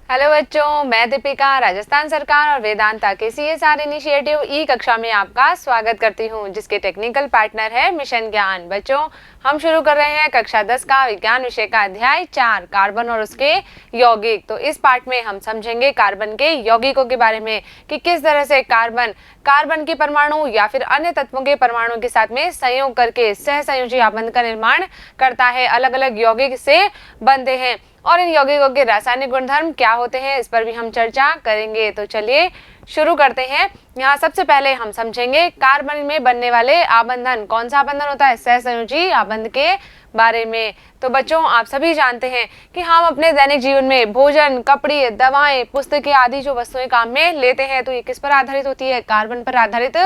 Hello बच्चों, मैं दीपिका राजस्थान सरकार और वेदांता के CSR इनिशिएटिव ई कक्षा में आपका स्वागत करती हूं, जिसके टेक्निकल पार्टनर है मिशन ज्ञान। बच्चों, हम शुरू कर रहे हैं कक्षा 10 का विज्ञान विषय का अध्याय 4 कार्बन और उसके यौगिक। तो इस पार्ट में हम समझेंगे कार्बन के यौगिकों के बारे में कि किस तरह से कार्बन के परमाणु या फिर अन्य तत्वों के परमाणु के साथ में संयोग करके सहसंयोजी आबंध का निर्माण करता है, अलग अलग यौगिक से बनते हैं और इन यौगिकों के रासायनिक गुणधर्म क्या होते हैं, इस पर भी हम चर्चा करेंगे। तो चलिए शुरू करते हैं। यहाँ सबसे पहले हम समझेंगे कार्बन में बनने वाले आबंधन, कौन सा आबंधन होता है, सहसंयोजी आबंध के बारे में। तो बच्चों, आप सभी जानते हैं कि हम अपने दैनिक जीवन में भोजन, कपड़े, दवाएं, पुस्तकें आदि जो वस्तुएं काम में लेते हैं तो ये किस पर आधारित होती है, कार्बन पर आधारित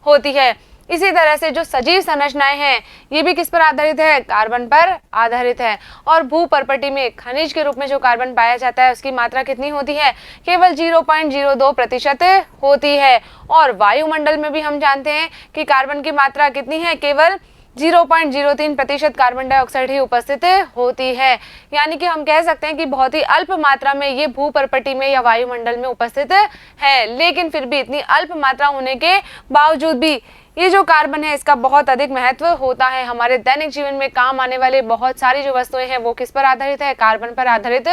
होती है। इसी तरह से जो सजीव संरचनाएं हैं ये भी किस पर आधारित है, कार्बन पर आधारित है। और भूपर्पटी में खनिज के रूप में जो कार्बन पाया जाता है उसकी मात्रा कितनी होती है, केवल 0.02% होती है। और वायुमंडल में भी हम जानते हैं कि कार्बन की मात्रा कितनी है, केवल 0.03% कार्बन डाइऑक्साइड ही उपस्थित होती है। यानी कि हम कह सकते हैं कि बहुत ही अल्प मात्रा में ये भूपर्पटी में या वायुमंडल में उपस्थित है, लेकिन फिर भी इतनी अल्प मात्रा होने के बावजूद भी ये जो कार्बन है इसका बहुत अधिक महत्व होता है। हमारे दैनिक जीवन में काम आने वाले बहुत सारी जो वस्तुएं हैं वो किस पर आधारित है, कार्बन पर आधारित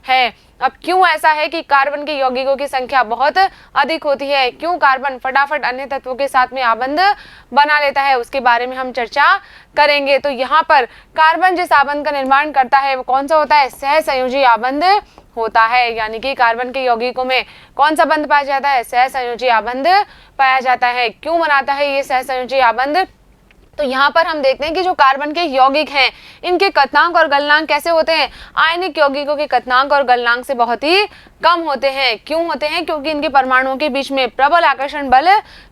है। अब क्यों ऐसा है कि कार्बन के यौगिकों की संख्या बहुत अधिक होती है, क्यों कार्बन फटाफट अन्य तत्वों के साथ में आबंध बना लेता है, उसके बारे में हम चर्चा करेंगे। तो यहाँ पर कार्बन जिस आबंध का निर्माण करता है वो कौन सा होता है, सहसंयोजी आबंध होता है। यानी कि कार्बन के यौगिकों में कौन सा बंध पाया जाता है, सहसंयोजी आबंध पाया जाता है। क्यों बनाता है ये सहसंयोजी आबंध, तो यहाँ पर हम देखते हैं कि जो कार्बन के यौगिक हैं इनके कथनांक और गलनांक कैसे होते हैं, आयनिक यौगिकों के कथनांक और गलनांक से बहुत ही कम होते हैं। क्यों होते हैं, क्योंकि इनके परमाणुओं के बीच में प्रबल आकर्षण बल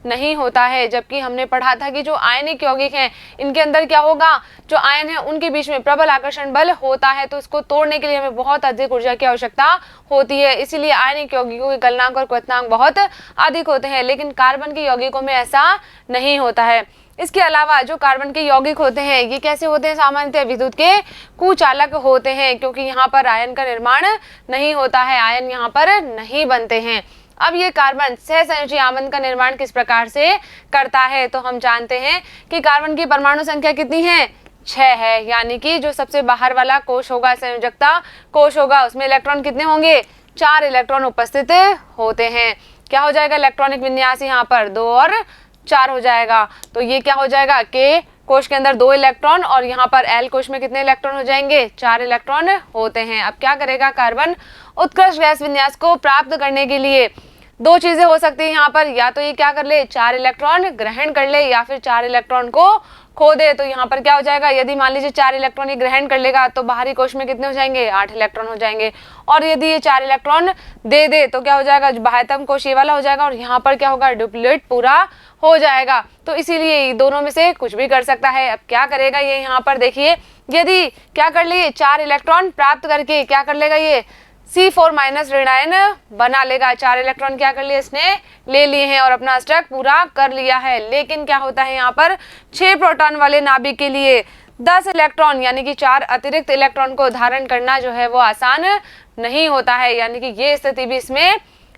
नहीं होता है। जबकि हमने पढ़ा था कि जो आयनिक यौगिक हैं इनके अंदर क्या होगा, जो आयन है उनके बीच में प्रबल आकर्षण बल होता है, तो इसको तोड़ने के लिए हमें बहुत अधिक ऊर्जा की आवश्यकता होती है। इसीलिए आयनिक यौगिकों के गलनांक और क्वथनांक बहुत अधिक होते हैं, लेकिन कार्बन के यौगिकों में ऐसा नहीं होता है। इसके अलावा जो कार्बन के यौगिक होते हैं ये कैसे होते हैं, सामान्यतः विद्युत के कुचालक होते हैं, क्योंकि यहाँ पर आयन का निर्माण नहीं होता है, आयन यहाँ पर नहीं बनते हैं। अब ये कार्बन सहसंयोजी आबंध का निर्माण किस प्रकार से करता है, तो हम जानते हैं कि कार्बन की परमाणु संख्या कितनी है, 6 है। यानी कि जो सबसे बाहर वाला कोश होगा, संयोजकता कोश होगा, उसमें इलेक्ट्रॉन कितने होंगे, 4 इलेक्ट्रॉन उपस्थित होते हैं। क्या हो जाएगा इलेक्ट्रॉनिक विन्यास, यहाँ पर 2 और 4 हो जाएगा। तो ये क्या हो जाएगा, के कोश के अंदर 2 इलेक्ट्रॉन और यहाँ पर एल कोश में कितने इलेक्ट्रॉन हो जाएंगे, 4 इलेक्ट्रॉन होते हैं। अब क्या करेगा कार्बन, उत्कृष्ट गैस विन्यास को प्राप्त करने के लिए 2 चीजें हो सकती है यहाँ पर, या तो ये क्या कर ले, 4 इलेक्ट्रॉन ग्रहण कर ले या फिर 4 इलेक्ट्रॉन को खो दे। तो यहाँ पर क्या हो जाएगा, यदि मान लीजिए 4 इलेक्ट्रॉन ये ग्रहण कर लेगा तो बाहरी कोश में कितने हो जाएंगे, 8 इलेक्ट्रॉन हो जाएंगे। और यदि ये 4 इलेक्ट्रॉन दे दे तो क्या हो जाएगा, बाह्यतम कोश ये वाला हो जाएगा और यहाँ पर क्या होगा, डुप्लीट पूरा हो जाएगा। तो इसीलिए दोनों में से कुछ भी कर सकता है। अब क्या करेगा ये, यहाँ पर देखिए, यदि क्या कर लिए 4 इलेक्ट्रॉन प्राप्त करके क्या कर लेगा, ये C4- ऋणायन बना लेगा। 4 इलेक्ट्रॉन क्या कर लिए, इसने ले लिए हैं और अपना अष्टक पूरा कर लिया है। लेकिन क्या होता है, यहाँ पर 6 प्रोटॉन वाले नाभिक के लिए 10 इलेक्ट्रॉन यानी कि 4 अतिरिक्त इलेक्ट्रॉन को धारण करना जो है वो आसान नहीं होता है। यानी कि ये स्थिति भी इसमें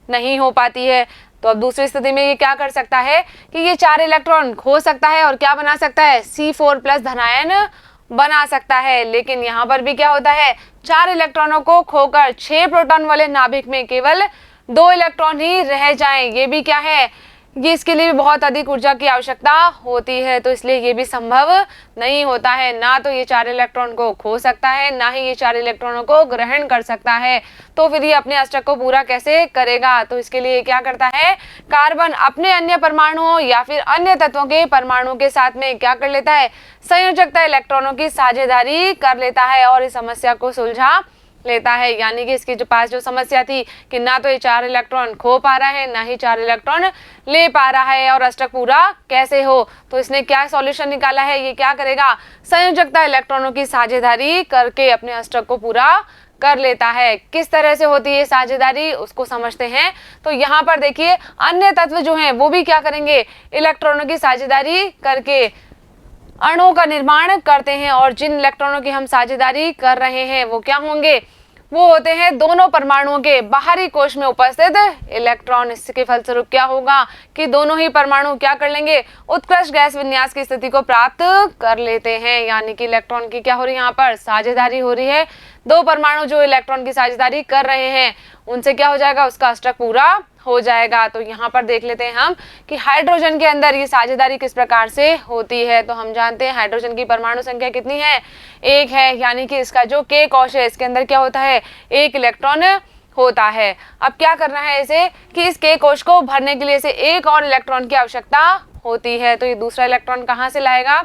नहीं हो पाती है। तो अब दूसरी स्थिति में ये क्या कर सकता है कि ये 4 इलेक्ट्रॉन खो सकता है और क्या बना सकता है, C4+ धनायन बना सकता है। लेकिन यहाँ पर भी क्या होता है, 4 इलेक्ट्रॉनों को खोकर 6 प्रोटॉन वाले नाभिक में केवल 2 इलेक्ट्रॉन ही रह जाएं। ये भी क्या है, ये इसके लिए भी बहुत अधिक ऊर्जा की आवश्यकता होती है, तो इसलिए ये भी संभव नहीं होता है। ना तो ये 4 इलेक्ट्रॉन को खो सकता है, ना ही ये 4 इलेक्ट्रॉनों को ग्रहण कर सकता है। तो फिर ये अपने अष्टक को पूरा कैसे करेगा, तो इसके लिए क्या करता है, कार्बन अपने अन्य परमाणुओं या फिर अन्य तत्वों के परमाणुओं के साथ में क्या कर लेता है, संयोजकता इलेक्ट्रॉनों की साझेदारी कर लेता है और इस समस्या को सुलझा लेता है। यानी कि इसके पास जो समस्या थी कि ना तो ये 4 इलेक्ट्रॉन खो पा रहा है, ना ही 4 इलेक्ट्रॉन ले पा रहा है और अष्टक पूरा कैसे हो, तो इसने क्या सॉल्यूशन निकाला है, ये क्या करेगा, संयोजकता इलेक्ट्रॉनों की साझेदारी करके अपने अष्टक को पूरा कर लेता है। किस तरह से होती है साझेदारी, उसको समझते हैं। तो यहाँ पर देखिए, अन्य तत्व जो हैं वो भी क्या करेंगे, इलेक्ट्रॉनों की साझेदारी करके अणुओं का निर्माण करते हैं। और जिन इलेक्ट्रॉनों की हम साझेदारी कर रहे हैं वो क्या होंगे, वो होते हैं दोनों परमाणुओं के बाहरी कोश में उपस्थित इलेक्ट्रॉन। इसके फलस्वरूप क्या होगा कि दोनों ही परमाणु क्या कर लेंगे, उत्कृष्ट गैस विन्यास की स्थिति को प्राप्त कर लेते हैं। यानी कि इलेक्ट्रॉन की क्या हो रही है, यहाँ पर साझेदारी हो रही है। दो परमाणु जो इलेक्ट्रॉन की साझेदारी कर रहे हैं उनसे क्या हो जाएगा, उसका अष्टक पूरा हो जाएगा। तो यहाँ पर देख लेते हैं हम कि हाइड्रोजन के अंदर ये साझेदारी किस प्रकार से होती है। तो हम जानते हैं हाइड्रोजन की परमाणु संख्या कितनी है, 1 है। यानी कि इसका जो K कोश है इसके अंदर क्या होता है, 1 इलेक्ट्रॉन होता है। अब क्या करना है इसे कि इस K कोश को भरने के लिए इसे 1 और इलेक्ट्रॉन की आवश्यकता होती है। तो ये दूसरा इलेक्ट्रॉन कहाँ से लाएगा,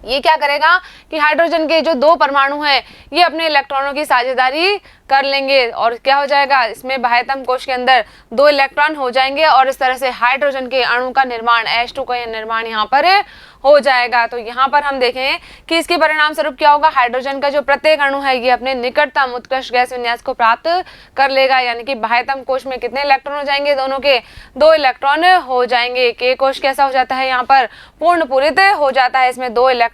ये क्या करेगा कि हाइड्रोजन के जो दो परमाणु हैं ये अपने इलेक्ट्रॉनों की साझेदारी कर लेंगे और क्या हो जाएगा, इसमें बाह्यतम कोश के अंदर 2 इलेक्ट्रॉन हो जाएंगे और इस तरह से हाइड्रोजन के अणु का निर्माण H2 का निर्माण यहाँ पर हो जाएगा। तो यहाँ पर हम देखें कि इसके परिणाम स्वरूप क्या होगा, हाइड्रोजन का जो प्रत्येक अणु है ये अपने निकटतम उत्कृष्ट गैस विन्यास को प्राप्त कर लेगा। यानी कि बाह्यतम कोश में कितने इलेक्ट्रॉन हो जाएंगे, दोनों के 2 इलेक्ट्रॉन हो जाएंगे। K कोश कैसा हो जाता है, यहाँ पर पूर्ण पूरित हो जाता है, इसमें 2 इलेक्ट्रॉन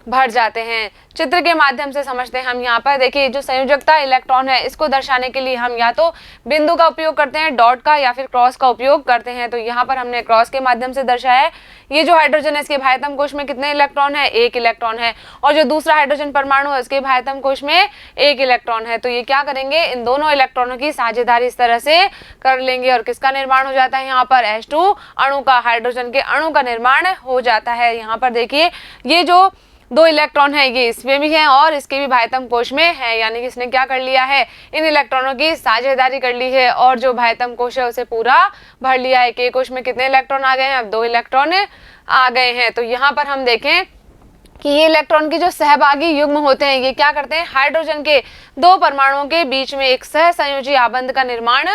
भर जाते हैं। चित्र के माध्यम से समझते हैं हम। यहाँ पर देखिए जो संयोजकता इलेक्ट्रॉन है इसको दर्शाने के लिए हम या तो बिंदु का उपयोग करते हैं, डॉट का, या फिर क्रॉस का उपयोग करते हैं। तो यहाँ पर हमने क्रॉस के माध्यम से दर्शाया है। ये जो हाइड्रोजन है इसके बाह्यतम कोश में कितने इलेक्ट्रॉन है, 1 इलेक्ट्रॉन है। और जो दूसरा हाइड्रोजन परमाणु है उसके बाह्यतम कोश में 1 इलेक्ट्रॉन है। तो ये क्या करेंगे, इन दोनों इलेक्ट्रॉनों की साझेदारी इस तरह से कर लेंगे और किसका निर्माण हो जाता है, यहाँ पर H2 अणु का, हाइड्रोजन के अणु का निर्माण हो जाता है। यहाँ पर देखिए ये जो 2 इलेक्ट्रॉन है ये इसमें भी है और इसके भी बाह्यतम कोश में है। यानी कि इसने क्या कर लिया है, इन इलेक्ट्रॉनों की साझेदारी कर ली है और जो बाह्यतम कोश है उसे पूरा भर लिया है। K कोश में कितने इलेक्ट्रॉन आ गए हैं, अब 2 इलेक्ट्रॉन आ गए हैं। तो यहाँ पर हम देखें कि ये इलेक्ट्रॉन के जो सहभागी युग्म होते हैं ये क्या करते हैं, हाइड्रोजन के 2 परमाणुओं के बीच में एक सहसंयोजी आबंध का निर्माण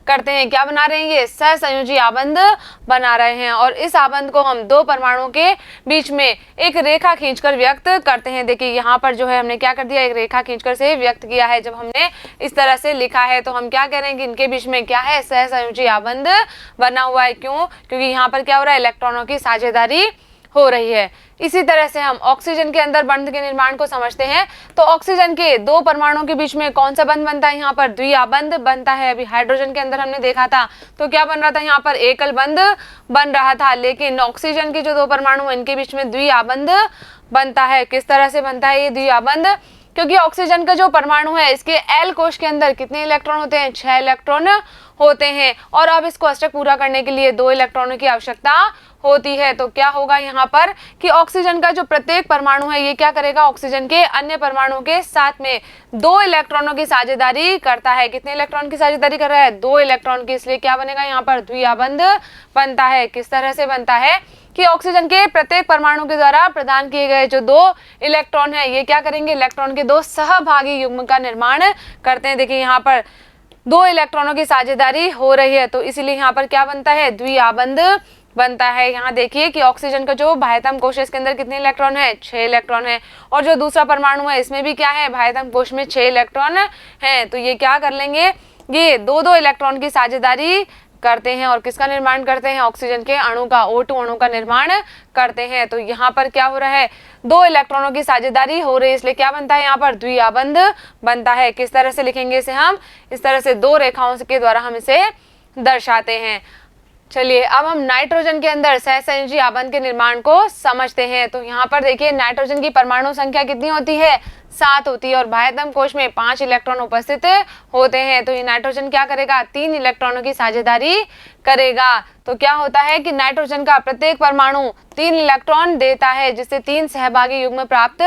करते हैं। क्या बना रहे हैं, ये सहसंयोजी आबंध बना रहे हैं और इस आबंध को हम 2 परमाणुओं के बीच में एक रेखा खींचकर व्यक्त करते हैं। देखिए यहाँ पर जो है हमने क्या कर दिया, एक रेखा खींचकर से व्यक्त किया है। जब हमने इस तरह से लिखा है तो हम क्या कह रहे हैं कि इनके बीच में क्या है, सहसंयोजी आबंध बना हुआ है। क्यों, क्योंकि यहाँ पर क्या हो रहा है, इलेक्ट्रॉनों की साझेदारी हो रही है। इसी तरह से हम ऑक्सीजन के अंदर बंध के निर्माण को समझते हैं। तो ऑक्सीजन के 2 परमाणुओं के बीच में कौन सा बंध बनता है, यहाँ पर द्विआबंध बनता है। अभी हाइड्रोजन के अंदर हमने देखा था तो क्या बन रहा था, यहाँ पर एकल बंध बन रहा था, लेकिन ऑक्सीजन के जो 2 परमाणु इनके बीच में द्विआबंध बनता है। किस तरह से बनता है ये द्विआबंध, क्योंकि ऑक्सीजन का जो परमाणु है इसके L कोश के अंदर कितने इलेक्ट्रॉन होते हैं, 6 इलेक्ट्रॉन होते हैं और अब इसको अष्टक पूरा करने के लिए 2 इलेक्ट्रॉनों की आवश्यकता होती है। तो क्या होगा यहाँ पर कि ऑक्सीजन का जो प्रत्येक परमाणु है ये क्या करेगा, ऑक्सीजन के अन्य परमाणुओं के साथ में 2 इलेक्ट्रॉनों की साझेदारी करता है। कितने इलेक्ट्रॉन की साझेदारी कर रहा है, 2 इलेक्ट्रॉन की, इसलिए क्या बनेगा, यहाँ पर द्विआबंध बनता है। किस तरह से बनता है कि ऑक्सीजन के प्रत्येक परमाणु के द्वारा प्रदान किए गए जो 2 इलेक्ट्रॉन है ये क्या करेंगे, इलेक्ट्रॉन के 2 सहभागी युग्म का निर्माण करते हैं। देखिए यहाँ पर 2 इलेक्ट्रॉनों की साझेदारी हो रही है तो इसीलिए यहाँ पर क्या बनता है, द्विआबंध बनता है। यहाँ देखिए कि ऑक्सीजन का जो बाह्यतम कोश है इसके अंदर कितने इलेक्ट्रॉन है, 6 इलेक्ट्रॉन है और जो दूसरा परमाणु है इसमें भी क्या है, बाह्यतम कोश में 6 इलेक्ट्रॉन है। तो ये क्या कर लेंगे, ये 2-2 इलेक्ट्रॉन की साझेदारी करते हैं और किसका निर्माण करते हैं, ऑक्सीजन के अणु का, O2 अणु का निर्माण करते हैं। तो यहाँ पर क्या हो रहा है, 2 इलेक्ट्रॉनों की साझेदारी हो रही है, इसलिए क्या बनता है, यहाँ पर द्विआबंध बनता है। किस तरह से लिखेंगे इसे हम, इस तरह से 2 रेखाओं के द्वारा हम इसे दर्शाते हैं। चलिए अब हम नाइट्रोजन के अंदर सहसंयोजी आबंध के निर्माण को समझते हैं। तो यहाँ पर देखिए नाइट्रोजन की परमाणु संख्या कितनी होती है, 7 होती है और बाह्यतम कोश में 5 इलेक्ट्रॉन उपस्थित होते हैं। तो ये नाइट्रोजन क्या करेगा, 3 इलेक्ट्रॉनों की साझेदारी करेगा। तो क्या होता है कि नाइट्रोजन का प्रत्येक परमाणु 3 इलेक्ट्रॉन देता है जिससे 3 सहभागी युग्म प्राप्त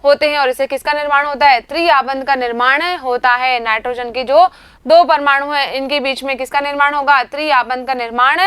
होते हैं और इसे किसका निर्माण होता है, त्रिआबंध का निर्माण होता है। नाइट्रोजन के जो 2 परमाणु हैं इनके बीच में किसका निर्माण होगा, त्रिआबंध का निर्माण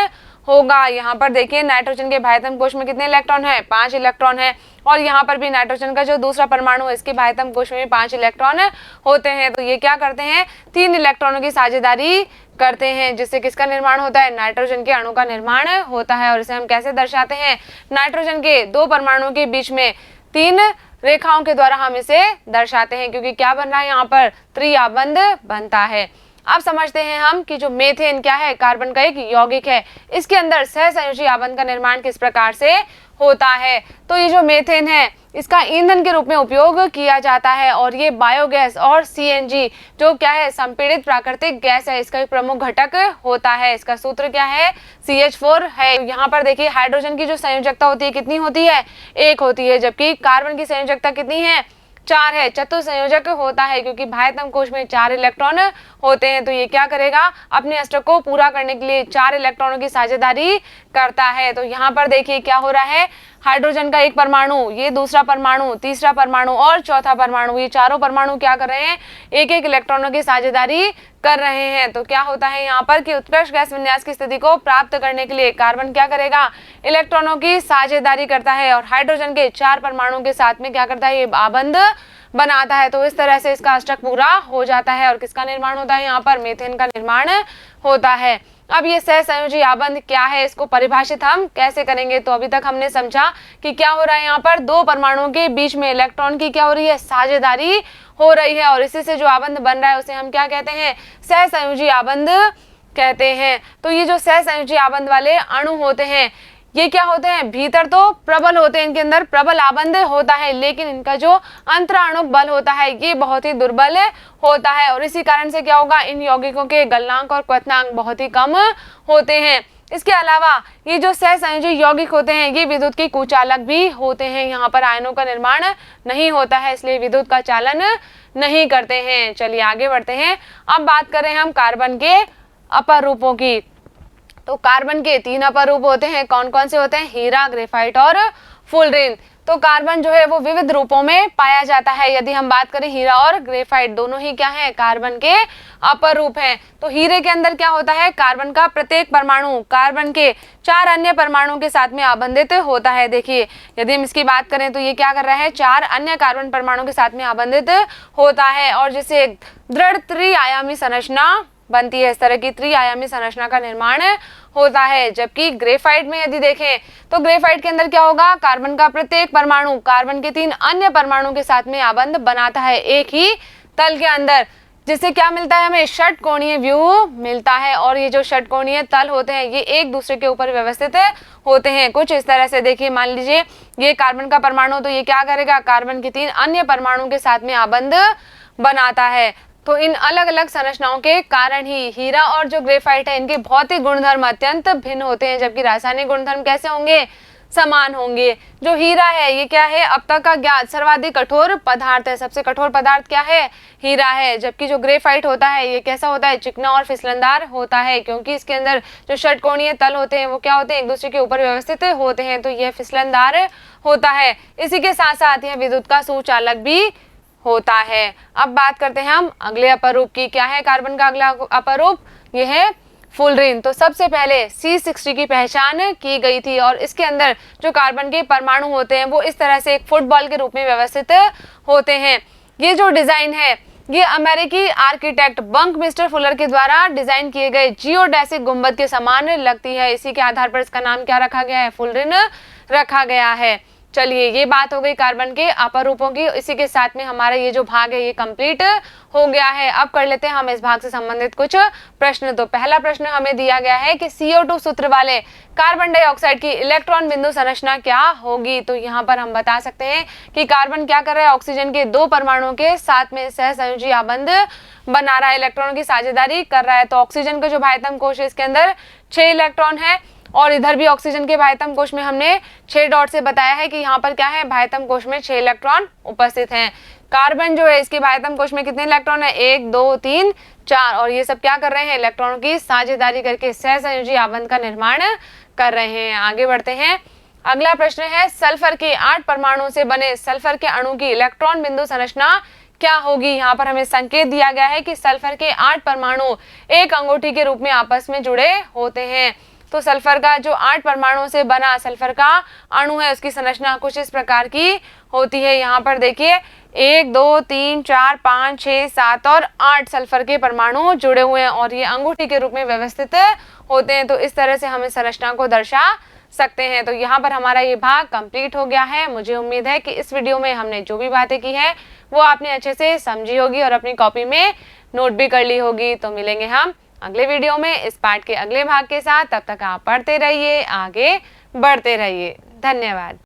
होगा। यहाँ पर देखिए नाइट्रोजन के बाह्यतम कोश में कितने इलेक्ट्रॉन है, 5 इलेक्ट्रॉन है और यहाँ पर भी नाइट्रोजन का जो दूसरा परमाणु है इसके बाह्यतम कोश में भी 5 इलेक्ट्रॉन होते हैं। तो ये क्या करते हैं, 3 इलेक्ट्रॉनों की साझेदारी करते हैं जिससे किसका निर्माण होता है, नाइट्रोजन के अणु का निर्माण होता है। और इसे हम कैसे दर्शाते हैं, नाइट्रोजन के 2 परमाणुओं के बीच में 3 रेखाओं के द्वारा हम इसे दर्शाते हैं क्योंकि क्या बन रहा है, यहाँ पर त्रिआबंध बनता है। अब समझते हैं हम कि जो मेथेन क्या है, कार्बन का एक यौगिक है, इसके अंदर सहसंयोजी आबंध का निर्माण किस प्रकार से होता है। तो ये जो मीथेन है इसका ईंधन के रूप में उपयोग किया जाता है और ये बायोगैस और सीएनजी जो क्या है संपीड़ित प्राकृतिक गैस है, इसका एक प्रमुख घटक होता है। इसका सूत्र क्या है, CH4 है। यहाँ पर देखिए हाइड्रोजन की जो संयोजकता होती है कितनी होती है, 1 होती है, जबकि कार्बन की संयोजकता कितनी है, 4 है। चतुसंयोजक होता है क्योंकि बाह्यतम कोश में 4 इलेक्ट्रॉन होते हैं। तो ये क्या करेगा, अपने अष्टक को पूरा करने के लिए 4 इलेक्ट्रॉनों की साझेदारी करता है। तो यहाँ पर देखिए क्या हो रहा है, हाइड्रोजन का एक परमाणु, ये दूसरा परमाणु, तीसरा परमाणु और चौथा परमाणु, ये चारों परमाणु क्या कर रहे हैं, एक एक इलेक्ट्रॉनों की साझेदारी कर रहे हैं। तो क्या होता है यहाँ पर कि उत्कृष्ट गैस विन्यास की स्थिति को प्राप्त करने के लिए कार्बन क्या करेगा, इलेक्ट्रॉनों की साझेदारी करता है और हाइड्रोजन के 4 परमाणुओं के साथ में क्या करता है, ये आबंध बनाता है। तो इस तरह से इसका अष्टक पूरा हो जाता है और किसका निर्माण होता है, यहाँ पर मीथेन का निर्माण होता है। अब ये सहसंयोजी आबंध क्या है, इसको परिभाषित हम कैसे करेंगे। तो अभी तक हमने समझा कि क्या हो रहा है, यहाँ पर 2 परमाणुओं के बीच में इलेक्ट्रॉन की क्या हो रही है, साझेदारी हो रही है और इसी से जो आबंध बन रहा है उसे हम क्या कहते हैं, सहसंयोजी आबंध कहते हैं। तो ये जो सहसंयोजी आबंध वाले अणु होते हैं ये क्या होते हैं, भीतर तो प्रबल होते हैं, इनके अंदर प्रबल आबंध होता है, लेकिन इनका जो अंतराणुक बल होता है ये बहुत ही दुर्बल होता है और इसी कारण से क्या होगा, इन यौगिकों के गलनांक और क्वथनांक बहुत ही कम होते हैं। इसके अलावा ये जो सहसंयोजी यौगिक होते हैं ये विद्युत की कुचालक भी होते हैं। यहाँ पर आयनों का निर्माण नहीं होता है, इसलिए विद्युत का चालन नहीं करते हैं। चलिए आगे बढ़ते हैं। अब बात करें हम कार्बन के अपर रूपों की। तो कार्बन के 3 अपर रूप होते हैं, कौन कौन से होते हैं, हीरा, ग्रेफाइट और फुलरिन। तो कार्बन जो है वो विविध रूपों में पाया जाता है। यदि हम बात करें हीरा और ग्रेफाइट दोनों ही क्या है, कार्बन के अपर रूप हैं। तो हीरे के अंदर क्या होता है, कार्बन का प्रत्येक परमाणु कार्बन के 4 अन्य परमाणुओं के साथ में आबंधित होता है। देखिए यदि हम इसकी बात करें तो ये क्या कर रहा है, 4 अन्य कार्बन परमाणुओं के साथ में आबंधित होता है और जिससे एक दृढ़ त्रिआयामी संरचना बनती है। इस तरह की त्रिआयामी संरचना का निर्माण होता है। जबकि ग्रेफाइट में यदि देखें तो ग्रेफाइट के अंदर क्या होगा, कार्बन का प्रत्येक परमाणु कार्बन के 3 अन्य परमाणुओं के साथ में आबंध बनाता है एक ही तल के अंदर, जिससे क्या मिलता है, हमें षटकोणीय व्यू मिलता है। और ये जो षटकोणीय तल होते हैं ये एक दूसरे के ऊपर व्यवस्थित होते हैं कुछ इस तरह से। देखिए मान लीजिए ये कार्बन का परमाणु, तो ये क्या करेगा, कार्बन के 3 अन्य परमाणुओं के साथ में आबंध बनाता है। तो इन अलग अलग संरचनाओं के कारण ही हीरा और जो ग्रेफाइट है इनके भौतिक गुणधर्म अत्यंत भिन्न होते हैं, जबकि रासायनिक गुणधर्म कैसे होंगे, समान होंगे। जो हीरा है ये क्या है, अब तक का ज्ञात सर्वाधिक कठोर पदार्थ है, सबसे कठोर पदार्थ क्या है, हीरा है। जबकि जो ग्रेफाइट होता है ये कैसा होता है, चिकना और फिसलनदार होता है, क्योंकि इसके अंदर जो षटकोणीय तल होते हैं वो क्या होते हैं, एक दूसरे के ऊपर व्यवस्थित होते हैं, तो यह फिसलनदार होता है। इसी के साथ साथ यह विद्युत का सुचालक भी होता है। अब बात करते हैं हम अगले अपर रूप की। क्या है कार्बन का अगला अपर रूप, यह है फुलरिन। तो सबसे पहले C60 की पहचान की गई थी और इसके अंदर जो कार्बन के परमाणु होते हैं वो इस तरह से एक फुटबॉल के रूप में व्यवस्थित होते हैं। ये जो डिजाइन है ये अमेरिकी आर्किटेक्ट बंकमिस्टर फुलर के द्वारा डिजाइन किए गए जियोडेसिक गुंबद के समान लगती है। इसी के आधार पर इसका नाम क्या रखा गया है, फुलरिन रखा गया है। चलिए ये बात हो गई कार्बन के अपर रूपों की। इसी के साथ में हमारा ये जो भाग है ये कंप्लीट हो गया है। अब कर लेते हैं हम इस भाग से संबंधित कुछ प्रश्न। तो पहला प्रश्न हमें दिया गया है कि CO2 सूत्र वाले कार्बन डाइऑक्साइड की इलेक्ट्रॉन बिंदु संरचना क्या होगी। तो यहाँ पर हम बता सकते हैं कि कार्बन क्या कर रहा है, ऑक्सीजन के 2 परमाणुओं के साथ में सहसंयोजी आबंध बना रहा है, इलेक्ट्रॉनों की साझेदारी कर रहा है। तो ऑक्सीजन का जो बाह्यतम कोश है इसके अंदर 6 इलेक्ट्रॉन है और इधर भी ऑक्सीजन के बाह्यतम कोश में हमने 6 डॉट से बताया है कि यहाँ पर क्या है, बाह्यतम कोश में 6 इलेक्ट्रॉन उपस्थित हैं। कार्बन जो है इसके बाह्यतम कोश में कितने इलेक्ट्रॉन है, 1 2 3 4 और ये सब क्या कर रहे हैं, इलेक्ट्रॉनों की साझेदारी करके सहसंयोजी आबंध का निर्माण कर रहे हैं। आगे बढ़ते हैं। अगला प्रश्न है सल्फर के 8 परमाणुओं से बने सल्फर के अणु की इलेक्ट्रॉन बिंदु संरचना क्या होगी। यहाँ पर हमें संकेत दिया गया है कि सल्फर के 8 परमाणु एक अंगूठी के रूप में आपस में जुड़े होते हैं। तो सल्फर का जो 8 परमाणुओं से बना सल्फर का अणु है उसकी संरचना कुछ इस प्रकार की होती है। यहाँ पर देखिए 1 2 3 4 5 6 7 और 8 सल्फर के परमाणु जुड़े हुए हैं और ये अंगूठी के रूप में व्यवस्थित होते हैं। तो इस तरह से हम इस संरचना को दर्शा सकते हैं। तो यहाँ पर हमारा ये भाग कंप्लीट हो गया है। मुझे उम्मीद है कि इस वीडियो में हमने जो भी बातें की है वो आपने अच्छे से समझी होगी और अपनी कॉपी में नोट भी कर ली होगी। तो मिलेंगे हम अगले वीडियो में इस पार्ट के अगले भाग के साथ। तब तक आप पढ़ते रहिए, आगे बढ़ते रहिए। धन्यवाद।